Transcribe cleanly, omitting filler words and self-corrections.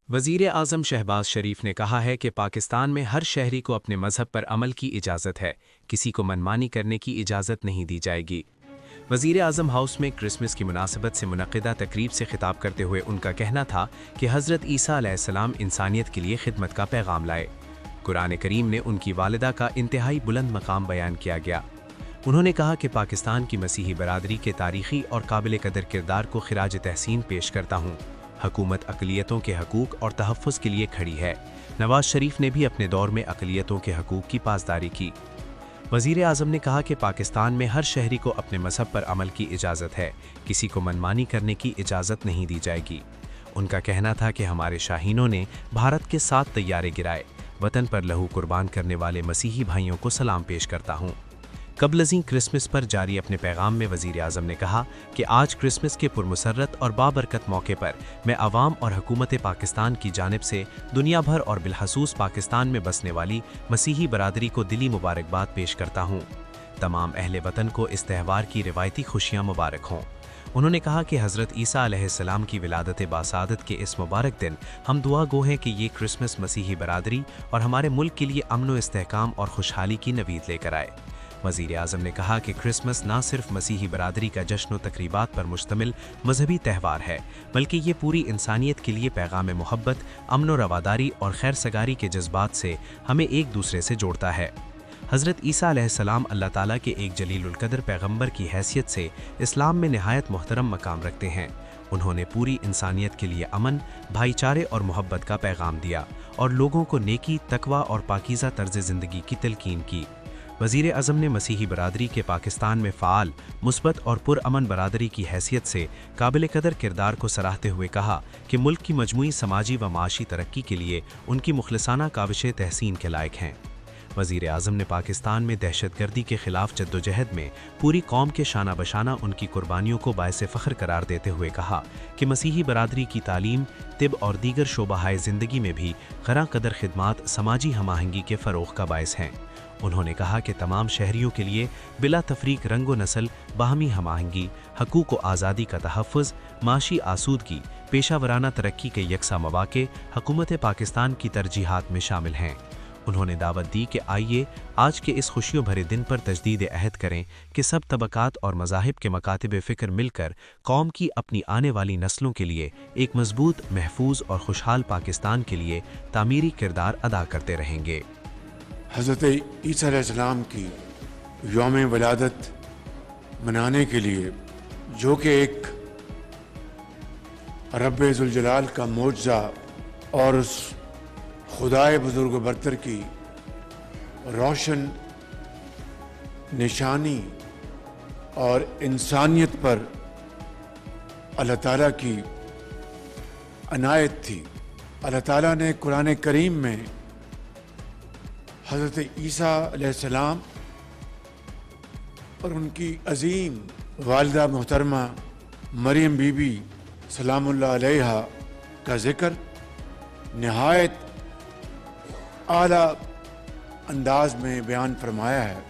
वज़ीर आज़म शहबाज शरीफ ने कहा है कि पाकिस्तान में हर शहरी को अपने मज़हब पर अमल की इजाज़त है, किसी को मनमानी करने की इजाज़त नहीं दी जाएगी। वज़ीर आज़म हाउस में क्रिसमस की मुनासिबत से मुनक़िदा तकरीब से खिताब करते हुए उनका कहना था कि हज़रत ईसा अलैहिस्सलाम इंसानियत के लिए खिदमत का पैगाम लाए। कुरान करीम ने उनकी वालिदा का इंतहाई बुलंद मकाम बयान किया गया। उन्होंने कहा कि पाकिस्तान की मसीही बरादरी के तारीख़ी और काबिल कदर किरदार को खिराज तहसीन पेश करता हूँ। हुकूमत अक़लियतों के हकूक़ और तहफ़्फ़ुज़ के लिए खड़ी है। नवाज शरीफ ने भी अपने दौर में अक़लियतों के हकूक़ की पासदारी की। वज़ीर आज़म ने कहा कि पाकिस्तान में हर शहरी को अपने मज़हब पर अमल की इजाज़त है, किसी को मनमानी करने की इजाज़त नहीं दी जाएगी। उनका कहना था कि हमारे शाहीनों ने भारत के 7 तैयारे गिराए। वतन पर लहू कुर्बान करने वाले मसीही भाइयों को सलाम पेश करता हूँ। कबलज़ी क्रिसमस पर जारी अपने पैगाम में वज़ीर आज़म ने कहा कि आज क्रिसमस के पुरमसरत और बाबरकत मौके पर मैं अवाम और हुकूमत पाकिस्तान की जानिब से दुनिया भर और बिलखसूस पाकिस्तान में बसने वाली मसीही बरादरी को दिली मुबारकबाद पेश करता हूँ। तमाम अहले वतन को इस त्यौहार की रिवायती खुशियाँ मुबारक हों। उन्होंने कहा कि हज़रत ईसा अलैहिस्सलाम की विलादत बासादत के इस मुबारक दिन हम दुआ गो हैं कि ये क्रिसमस मसीही बरादरी और हमारे मुल्क के लिए अमन व इस्तेहकाम और खुशहाली की नवीद लेकर आए। वज़ीर आज़म ने कहा कि क्रिसमस ना सिर्फ मसीही बरादरी का जश्न व तकरीबात पर मुश्तमिल मजहबी त्यौहार है, बल्कि ये पूरी इंसानियत के लिए पैगाम मोहब्बत, अमन व रवादारी और खैर सगारी के जज्बात से हमें एक दूसरे से जोड़ता है। हज़रत ईसा अलैहिस्सलाम अल्लाह ताला के एक जलीलुल क़द्र पैगम्बर की हैसियत से इस्लाम में नहायत मोहतरम मकाम रखते हैं। उन्होंने पूरी इंसानियत के लिए अमन, भाईचारे और मोहब्बत का पैगाम दिया और लोगों को नेकी, तकवा और पाकीज़ा तर्ज़ ज़िंदगी की तलकीन की। वज़ीर आज़म ने मसीही बरादरी के पाकिस्तान में फ़ाल, मुस्बत और पुरअमन बरादरी की हैसियत से काबिल कदर किरदार को सराहते हुए कहा कि मुल्क की मजमूई समाजी व माशी तरक्की के लिए उनकी मुखलिसाना काविश तहसीन के लायक हैं। वज़ीर आज़म ने पाकिस्तान में दहशतगर्दी के ख़िलाफ़ जद्दोजहद में पूरी कौम के शाना बशाना उनकी कुर्बानियों को बायस फ़ख्र करार देते हुए कहा कि मसीही बरादरी की तालीम, तिब और दीगर शोबाहाए ज़िंदगी में भी गरा कदर खिदमात समाजी हमाहंगी के फ़रोग़ का बायस हैं। उन्होंने कहा कि तमाम शहरियों के लिए बिला तफरीक रंग व नस्ल, बाहमी हमाहंगी, हकूक़ व आज़ादी का तहफ़्फ़ुज़, माशी आसूदगी, पेशा वराना तरक्की के यकसा मौक़े हुकूमत पाकिस्तान की तरजीहात में शामिल हैं। उन्होंने दावत दी कि आइए आज के इस खुशियों भरे दिन पर तजदीद अहद करें कि सब तबकात और मज़ाहिब के मकातिब फ़िक्र मिलकर कौम की अपनी आने वाली नस्लों के लिए एक मजबूत, महफूज और खुशहाल पाकिस्तान के लिए तामीरी किरदार अदा करते रहेंगे। हज़रत ईसा अलैहिस्सलाम की यौम विलादत मनाने के लिए, जो कि एक रब्बे ज़ुल जलाल का मोजज़ा और उस खुदाए बुज़ुर्ग बरतर की रोशन निशानी और इंसानियत पर अल्लाह ताला की अनायत थी। अल्लाह ताला ने कुरान करीम में हज़रत ईसा अलैहिस्सलाम और उनकी अज़ीम वालिदा मोहतरमा मरियम बीबी सलामुल्लाह अलैहा का ज़िक्र नहायत आला अंदाज में बयान फरमाया है।